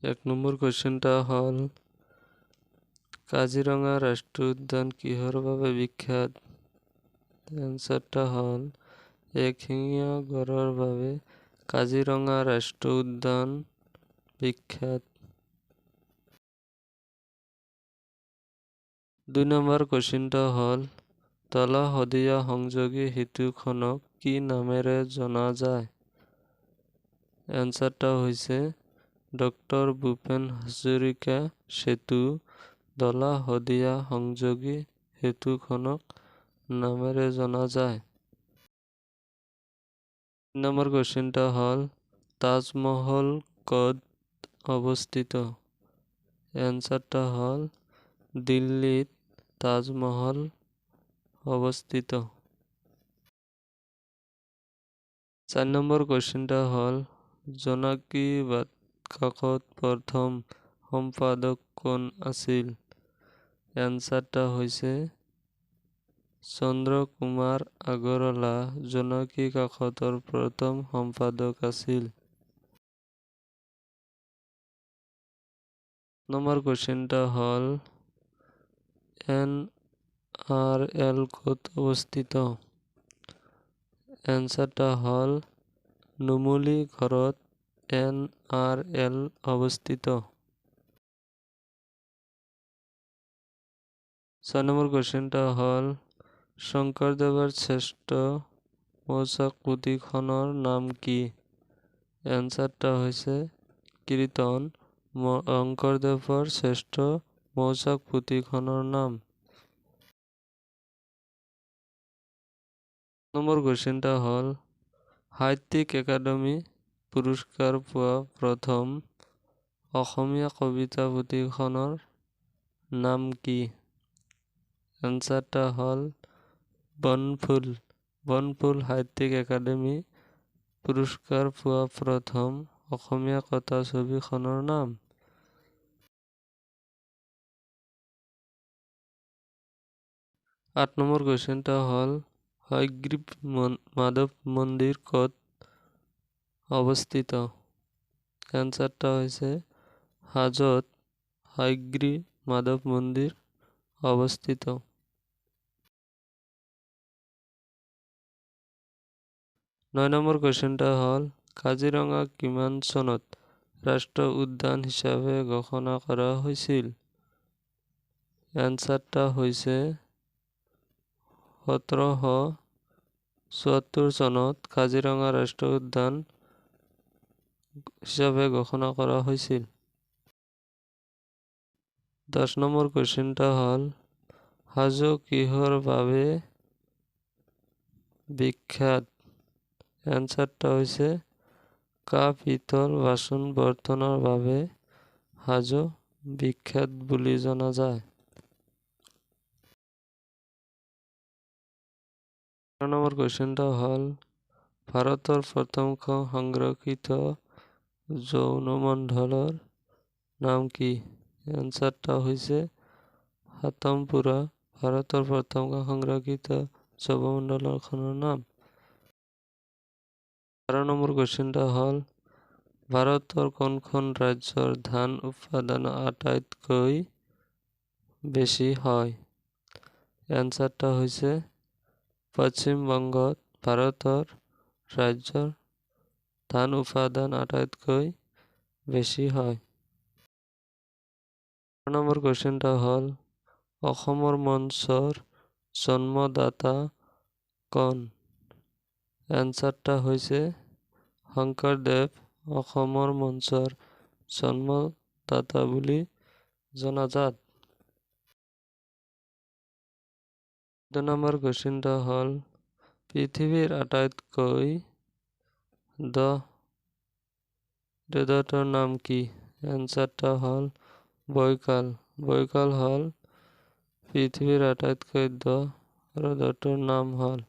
এক নম্বৰ কোৱেশ্চনটা হ'ল কাজিৰঙা ৰাষ্ট্ৰীয় উদ্যান কিহৰ বাবে বিখ্যাত? এনসাৰটা হ'ল এশিঙীয়া গঁড়ৰ বাবে কাজিৰঙা ৰাষ্ট্ৰীয় উদ্যান বিখ্যাত। 2 নম্বৰ কোৱেশ্চনটা হ'ল তলা শদিয়া সংযোগী সেতুখনক কি নামেৰে জনা যায়? এনসাৰটা হৈছে ডক্টৰ ভূপেন হাজৰিকা সেতু। তলা শদিয়া সংযোগী সেতুখনক নামেৰে জনা যায়। 3 নম্বৰ কোৱেশ্চনটা হ'ল তাজমহল ক'ত অৱস্থিত? এনসাৰটা হ'ল দিল্লীত তাজমহল অৱস্থিত। 4 নম্বৰ কোৱেশ্চনটা হ'ল জোনাকী বাতকাকত প্ৰথম সম্পাদক কোন আছিল? এনসাৰটা হৈছে চন্দ্ৰকুমাৰ আগৰৱালা জোনাকী কাকতৰ প্ৰথম সম্পাদক আছিল। নম্বৰ কোৱেশ্চনটা হ'ল NRL ক'ত অৱস্থিত? এনসাৰটা হ'ল নুমলী ঘৰত NRL অৱস্থিত। 6 নম্বৰ কোৱেশ্চনটা হ'ল শংকৰদেৱৰ শ্ৰেষ্ঠ মৌচাক পুথিখনৰ নাম কি? এনসাৰটা হৈছে কীৰ্তন। শংকৰদেৱৰ শ্ৰেষ্ঠ মৌচাক পুথিখনৰ নাম। নম্বৰ কোৱেশ্চনটা হ'ল সাহিত্যিক একাডেমী পুৰস্কাৰ পোৱা প্ৰথম অসমীয়া কবিতা পুথিখনৰ নাম কি? এনসাৰটা হ'ল বনফুল। বনফুল সাহিত্যিক একাডেমী পুৰস্কাৰ পোৱা প্ৰথম অসমীয়া কথা ছবিখনৰ নাম। 8 নম্বৰ কুৱেশ্চনটা হ'ল হয়গ্ৰীৱ মাধৱ মন্দিৰ ক'ত অৱস্থিত? এনসাৰটা হৈছে হাজোত হয়গ্ৰীৱ মাধৱ মন্দিৰ অৱস্থিত। 9 নম্বৰ কুৱেশ্চনটা হ'ল কাজিৰঙা কিমান চনত ৰাষ্ট্ৰীয় উদ্যান হিচাপে ঘোষণা কৰা হৈছিল? এনসাৰটা হৈছে 1774 চনত কাজিৰঙা ৰাষ্ট্ৰীয় উদ্যান হিচাপে ঘোষণা কৰা হৈছিল। 10 নম্বৰ কুৱেশ্চনটা হ'ল হাজো কিহৰ বাবে বিখ্যাত? এনসাৰটা হৈছে কাঁহ পিতল বাচন বৰ্তনৰ বাবে হাজো বিখ্যাত বুলি জনা যায়। 11 নম্বৰ কুৱেশ্চনটা হ'ল ভাৰতৰ প্ৰথমখন সংৰক্ষিত জৈৱমণ্ডলৰ নাম কি? এনসাৰটা হৈছে হাতমপুৰা। ভাৰতৰ প্ৰথমখন সংৰক্ষিত জৈৱমণ্ডলখনৰ নাম। 12 নম্বৰ কুৱেশ্চনটা হ'ল ভাৰতৰ কোনখন ৰাজ্যৰ ধান উৎপাদন আটাইতকৈ বেছি হয়? এনসাৰটা হৈছে পশ্চিম বংগত ভাৰতৰ ৰাজ্যৰ ধান উৎপাদন আটাইতকৈ বেছি হয়। 13 নম্বৰ কুৱেশ্চনটা হ'ল অসমৰ মঞ্চৰ জন্মদাতা কোন? এনসাৰটা হৈছে শংকৰদেৱ অসমৰ মঞ্চৰ জন্মদাতা বুলি জনাজাত। 14 নম্বৰ কুৱেশ্চনটা হ'ল পৃথিৱীৰ আটাইতকৈ হ্ৰদটোৰ নাম কি? এনসাৰটা হ'ল বৈকাল। বৈকাল হ'ল পৃথিৱীৰ আটাইতকৈ হ্ৰদটোৰ নাম হ'ল